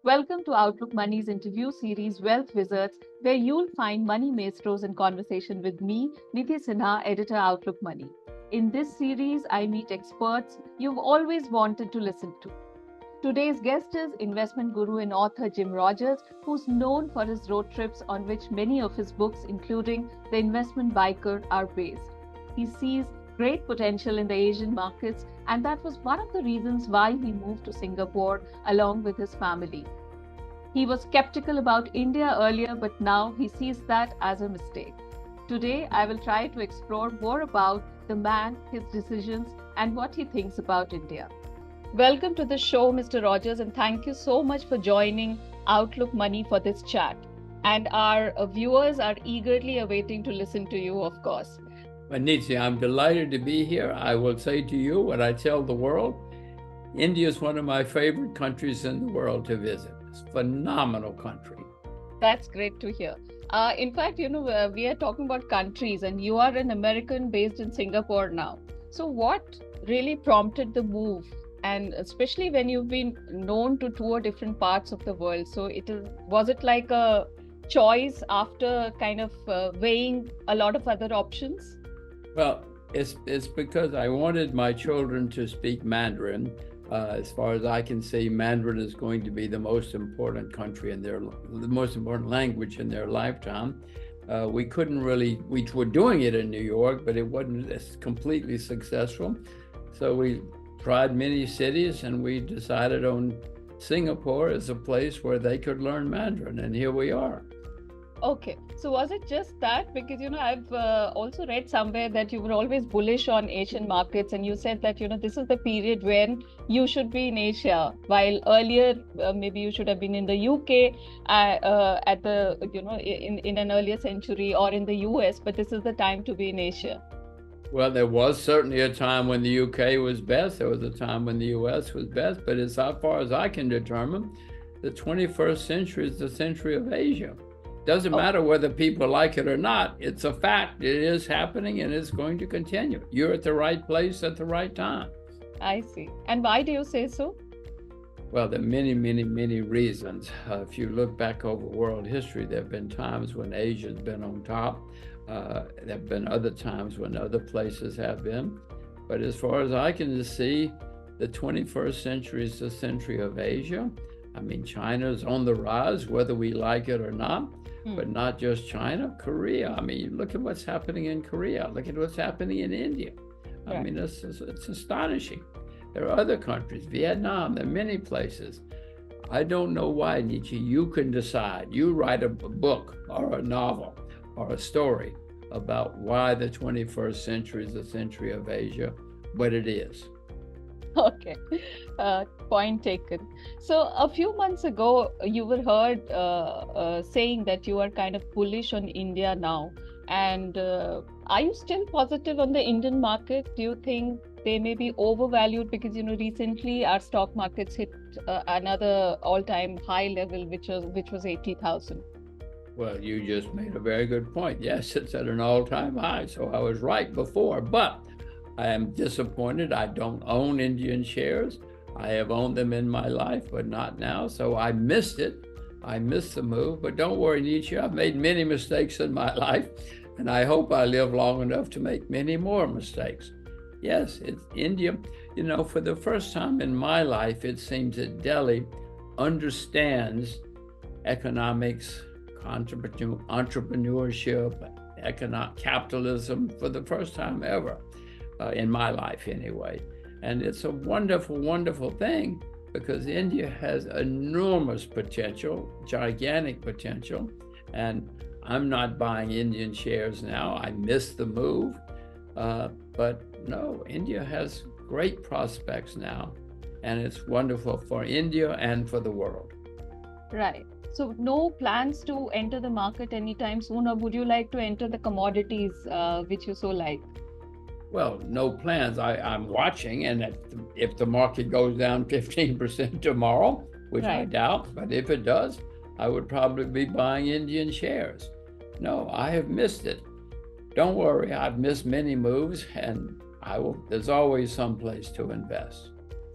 Welcome to Outlook Money's interview series Wealth Wizards, where you'll find money maestros in conversation with me, Nidhi Sinha, editor Outlook Money. In this series, I meet experts you've always wanted to listen to. Today's guest is investment guru and author Jim Rogers, who's known for his road trips on which many of his books, including The Investment Biker, are based. He sees great potential in the Asian markets, and that was one of the reasons why he moved to Singapore along with his family. He was skeptical about India earlier, but now he sees that as a mistake. Today, I will try to explore more about the man, his decisions, and what he thinks about India. Welcome to the show, Mr. Rogers, and thank you so much for joining Outlook Money for this chat. And our viewers are eagerly awaiting to listen to you, of course. Nidhi, I'm delighted to be here. I will say to you what I tell the world. India is one of my favorite countries in the world to visit. It's a phenomenal country. That's great to hear. In fact, we are talking about countries, and you are an American based in Singapore now. So what really prompted the move? And especially when you've been known to tour different parts of the world. So was it like a choice after kind of weighing a lot of other options? Well, it's because I wanted my children to speak Mandarin. As far as I can see, Mandarin is going to be the most important the most important language in their lifetime. We were doing it in New York, but it wasn't as completely successful. So we tried many cities, and we decided on Singapore as a place where they could learn Mandarin, and here we are. Okay, so was it just that? Because, I've also read somewhere that you were always bullish on Asian markets, and you said that, this is the period when you should be in Asia, while earlier maybe you should have been in the UK at the, in an earlier century, or in the US, but this is the time to be in Asia. Well, there was certainly a time when the UK was best. There was a time when the US was best, but as far as I can determine, the 21st century is the century of Asia. Doesn't matter whether people like it or not. It's a fact. It is happening, and it's going to continue. You're at the right place at the right time. I see. And why do you say so? Well, there are many, many, many reasons. If you look back over world history, there have been times when Asia's been on top. There have been other times when other places have been. But as far as I can see, the 21st century is the century of Asia. I mean, China's on the rise, whether we like it or not. But not just China, Korea. I mean, look at what's happening in Korea. Look at what's happening in India. I mean, it's astonishing. There are other countries, Vietnam, there are many places. I don't know why, Nietzsche, you can decide. You write a book or a novel or a story about why the 21st century is the century of Asia, but it is. Okay, point taken. So a few months ago, you were heard saying that you are kind of bullish on India now. And are you still positive on the Indian market? Do you think they may be overvalued? Because, recently our stock markets hit another all-time high level, which was 80,000. Well, you just made a very good point. Yes, it's at an all-time high. So I was right before, but I am disappointed. I don't own Indian shares. I have owned them in my life, but not now. So I missed it. I missed the move, but don't worry, Nietzsche. I've made many mistakes in my life, and I hope I live long enough to make many more mistakes. Yes, it's India. For the first time in my life, it seems that Delhi understands economics, entrepreneurship, economic capitalism for the first time ever. In my life anyway. And it's a wonderful, wonderful thing because India has enormous potential, gigantic potential. And I'm not buying Indian shares now. I missed the move. But no, India has great prospects now. And it's wonderful for India and for the world. Right. So no plans to enter the market anytime soon, or would you like to enter the commodities which you so like? Well, no plans. I'm watching, and if the market goes down 15% tomorrow, which I doubt, but if it does, I would probably be buying Indian shares. No, I have missed it. Don't worry, I've missed many moves, and there's always some place to invest.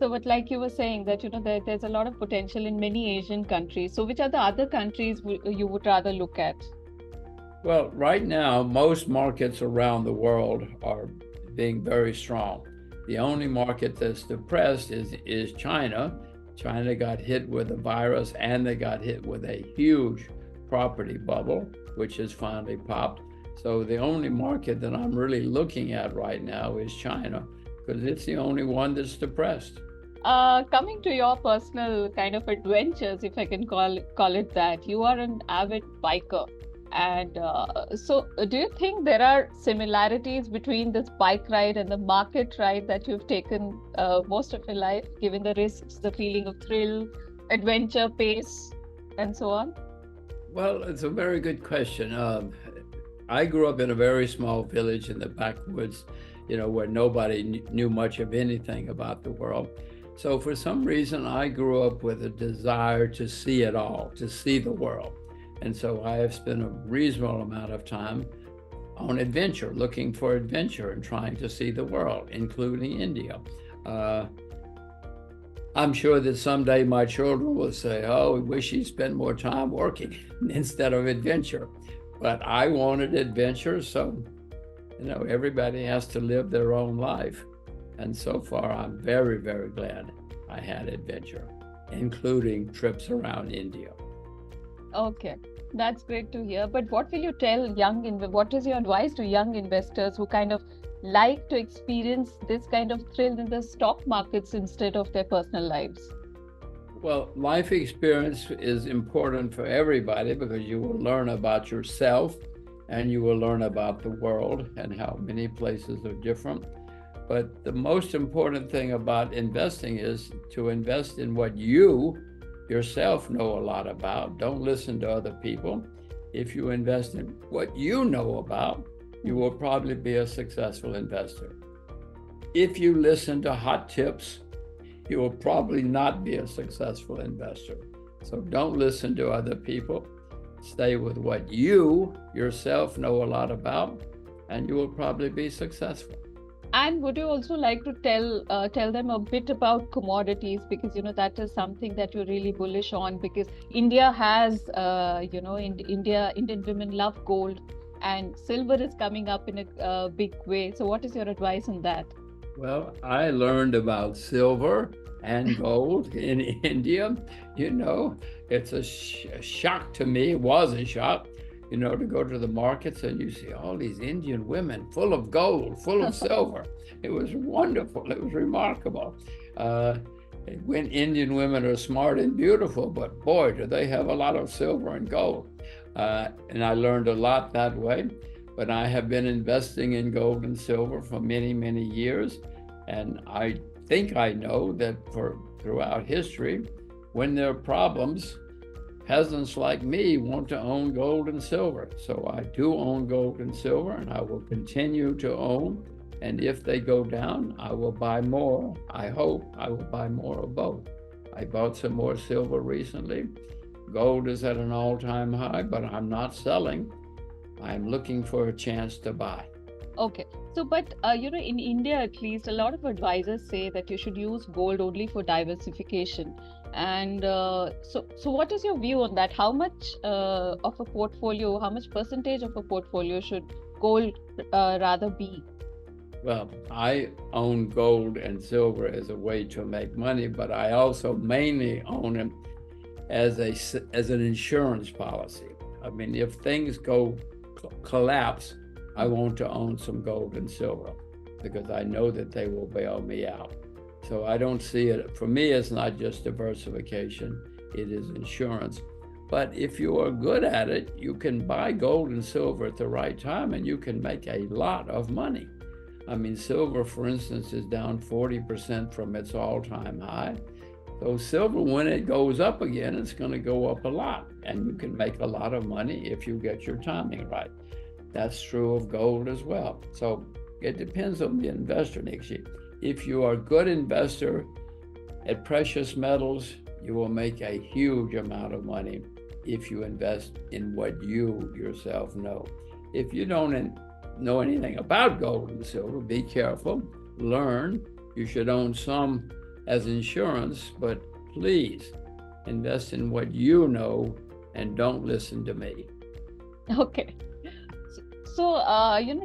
So, but like you were saying that, there's a lot of potential in many Asian countries. So, which are the other countries you would rather look at? Well, right now, most markets around the world are being very strong. The only market that's depressed is China. China got hit with a virus and they got hit with a huge property bubble, which has finally popped. So the only market that I'm really looking at right now is China, because it's the only one that's depressed. Coming to your personal kind of adventures, if I can call it that, you are an avid biker. And do you think there are similarities between this bike ride and the market ride that you've taken most of your life, given the risks, the feeling of thrill, adventure, pace, and so on? Well, it's a very good question. I grew up in a very small village in the backwoods, where nobody knew much of anything about the world. So for some reason, I grew up with a desire to see it all, to see the world. And so I have spent a reasonable amount of time on adventure, looking for adventure and trying to see the world, including India. I'm sure that someday my children will say, oh, we wish he'd spend more time working instead of adventure. But I wanted adventure, so, everybody has to live their own life. And so far, I'm very, very glad I had adventure, including trips around India. Okay, that's great to hear. But what will you tell what is your advice to young investors who kind of like to experience this kind of thrill in the stock markets instead of their personal lives? Well, life experience is important for everybody because you will learn about yourself and you will learn about the world and how many places are different. But the most important thing about investing is to invest in what you yourself know a lot about. Don't listen to other people. If you invest in what you know about, you will probably be a successful investor. If you listen to hot tips, you will probably not be a successful investor. So don't listen to other people. Stay with what you yourself know a lot about, and you will probably be successful. And would you also like to tell them a bit about commodities, because that is something that you're really bullish on, because India has Indian women love gold, and silver is coming up in a big way. So what is your advice on that? Well, I learned about silver and gold in India. It's a shock to me. It was a shock, to go to the markets and you see all these Indian women full of gold, full of silver. It was wonderful. It was remarkable. When Indian women are smart and beautiful, but boy, do they have a lot of silver and gold. And I learned a lot that way. But I have been investing in gold and silver for many, many years. And I think I know that throughout history, when there are problems, peasants like me want to own gold and silver. So I do own gold and silver, and I will continue to own. And if they go down, I will buy more. I hope I will buy more of both. I bought some more silver recently. Gold is at an all-time high, but I'm not selling. I'm looking for a chance to buy. Okay. So, but in India at least, a lot of advisors say that you should use gold only for diversification. And so what is your view on that? How much of a portfolio, how much percentage of a portfolio should gold rather be? Well, I own gold and silver as a way to make money, but I also mainly own them as an insurance policy. I mean, if things collapse, I want to own some gold and silver because I know that they will bail me out. So I don't see it, for me, it's not just diversification, it is insurance. But if you are good at it, you can buy gold and silver at the right time and you can make a lot of money. I mean, silver, for instance, is down 40% from its all-time high. So silver, when it goes up again, it's going to go up a lot. And you can make a lot of money if you get your timing right. That's true of gold as well. So it depends on the investor, Nidhi. If you are a good investor at precious metals, you will make a huge amount of money if you invest in what you yourself know. If you don't know anything about gold and silver, be careful, learn. You should own some as insurance, but please invest in what you know and don't listen to me. Okay. So,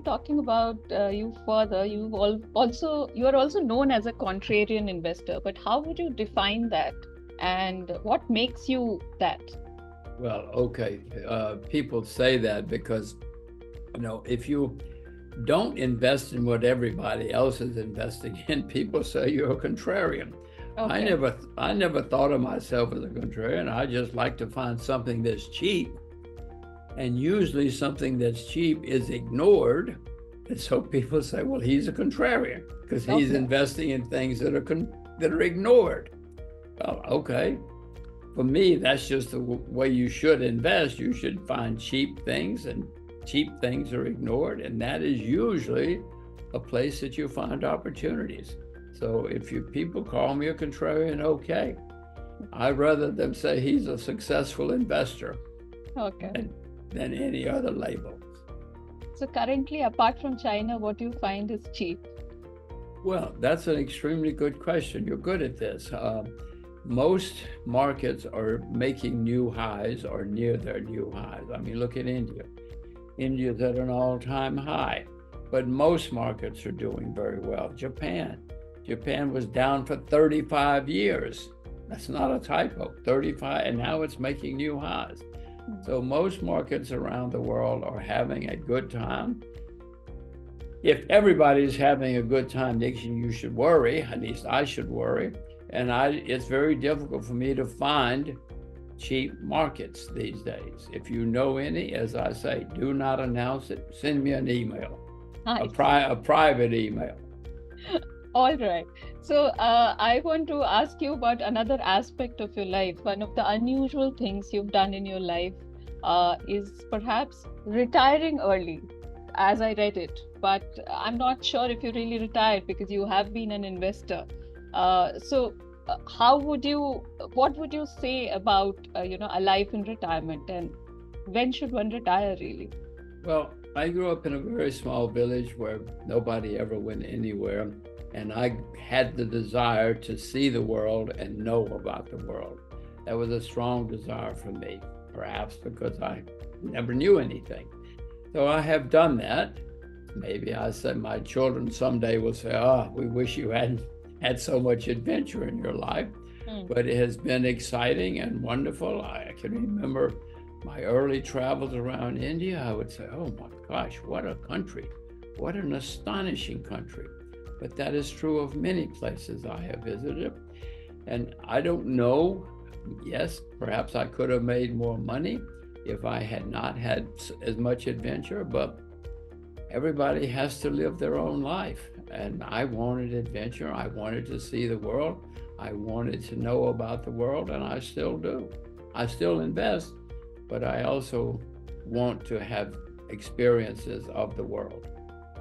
talking about you further, you are also known as a contrarian investor, but how would you define that, and what makes you that? Well, okay, people say that because, if you don't invest in what everybody else is investing in, people say you're a contrarian. I Okay. never thought of myself as a contrarian. I just like to find something that's cheap, and usually something that's cheap is ignored. And so people say, well, he's a contrarian because he's Okay. investing in things that are ignored. Well, okay. For me, that's just the way you should invest. You should find cheap things, and cheap things are ignored. And that is usually a place that you find opportunities. So if people call me a contrarian, okay. I'd rather them say he's a successful investor Okay. than any other label. So currently, apart from China, what do you find is cheap? Well, that's an extremely good question. You're good at this. Most markets are making new highs or near their new highs. I mean, look at India. India's at an all-time high, but most markets are doing very well. Japan was down for 35 years. That's not a typo, 35, and now it's making new highs. So most markets around the world are having a good time. If everybody's having a good time, Nixon, you should worry. At least I should worry. And it's very difficult for me to find cheap markets these days. If you know any, as I say, do not announce it. Send me an email, Nice. a private email. All right. So I want to ask you about another aspect of your life. One of the unusual things you've done in your life is perhaps retiring early, as I read it. But I'm not sure if you really retired because you have been an investor. What would you say about, a life in retirement, and when should one retire really? Well, I grew up in a very small village where nobody ever went anywhere. And I had the desire to see the world and know about the world. That was a strong desire for me, perhaps because I never knew anything. So I have done that. Maybe I said my children someday will say, oh, we wish you hadn't had so much adventure in your life. But it has been exciting and wonderful. I can remember my early travels around India. I would say, oh my gosh, what a country. What an astonishing country. But that is true of many places I have visited. And I don't know, yes, perhaps I could have made more money if I had not had as much adventure, but everybody has to live their own life. And I wanted adventure. I wanted to see the world. I wanted to know about the world, and I still do. I still invest, but I also want to have experiences of the world.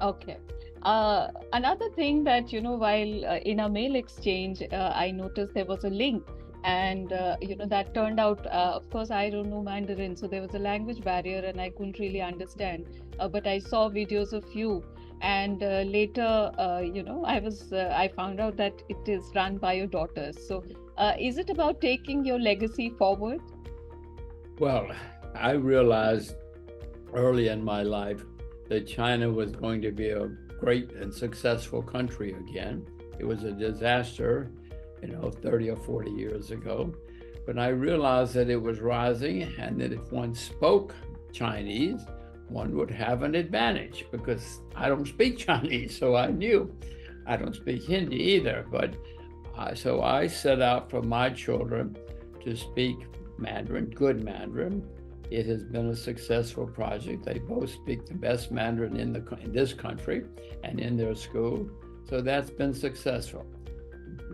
Okay. Another thing that, while in a mail exchange, I noticed there was a link, and, that turned out, of course, I don't know Mandarin, so there was a language barrier and I couldn't really understand. But I saw videos of you, and later, I found out that it is run by your daughters. So, is it about taking your legacy forward? Well, I realized early in my life that China was going to be a great and successful country again. It was a disaster, 30 or 40 years ago. But I realized that it was rising, and that if one spoke Chinese, one would have an advantage, because I don't speak Chinese, so I knew. I don't speak Hindi either, but so I set out for my children to speak Mandarin, good Mandarin. It has been a successful project. They both speak the best Mandarin in this country and in their school. So that's been successful.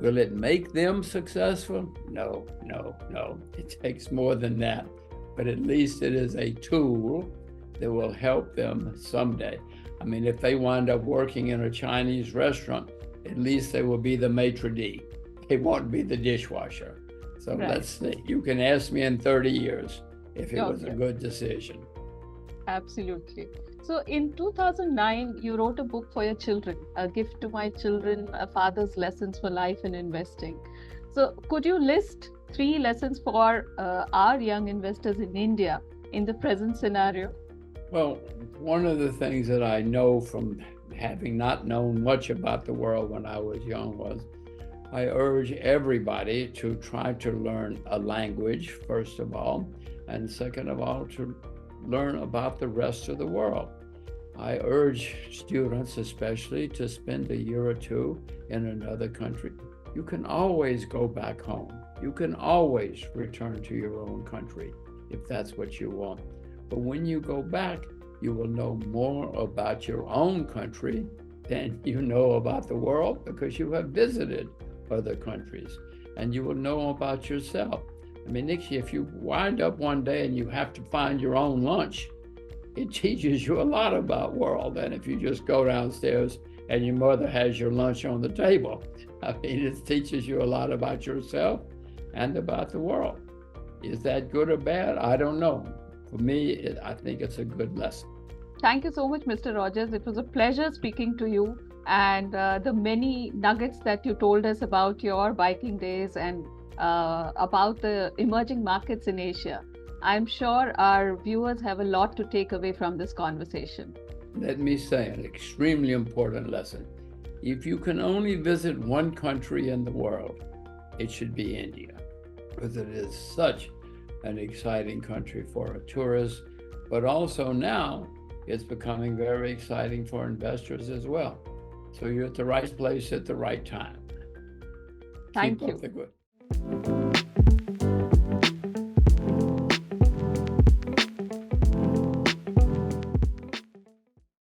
Will it make them successful? No. It takes more than that. But at least it is a tool that will help them someday. I mean, if they wind up working in a Chinese restaurant, at least they will be the maitre d'. They won't be the dishwasher. So Right. let's see. You can ask me in 30 years if it was a Okay. good decision. Absolutely. So in 2009, you wrote a book for your children, A Gift to My Children, A Father's Lessons for Life and Investing. So could you list three lessons for our young investors in India in the present scenario? Well, one of the things that I know from having not known much about the world when I was young was I urge everybody to try to learn a language, first of all, and second of all, to learn about the rest of the world. I urge students, especially, to spend a year or two in another country. You can always go back home. You can always return to your own country if that's what you want. But when you go back, you will know more about your own country than you know about the world because you have visited other countries, and you will know about yourself. I mean, Nikki, if you wind up one day and you have to find your own lunch, it teaches you a lot about world than if you just go downstairs and your mother has your lunch on the table. I mean, it teaches you a lot about yourself and about the world. Is that good or bad? I don't know. For me, I think it's a good lesson. Thank you so much, Mr. Rogers. It was a pleasure speaking to you and the many nuggets that you told us about your biking days and about the emerging markets in Asia. I'm sure our viewers have a lot to take away from this conversation. Let me say an extremely important lesson. If you can only visit one country in the world, it should be India, because it is such an exciting country for a tourist, but also now it's becoming very exciting for investors as well. So you're at the right place at the right time. Thank Keep you. up the good.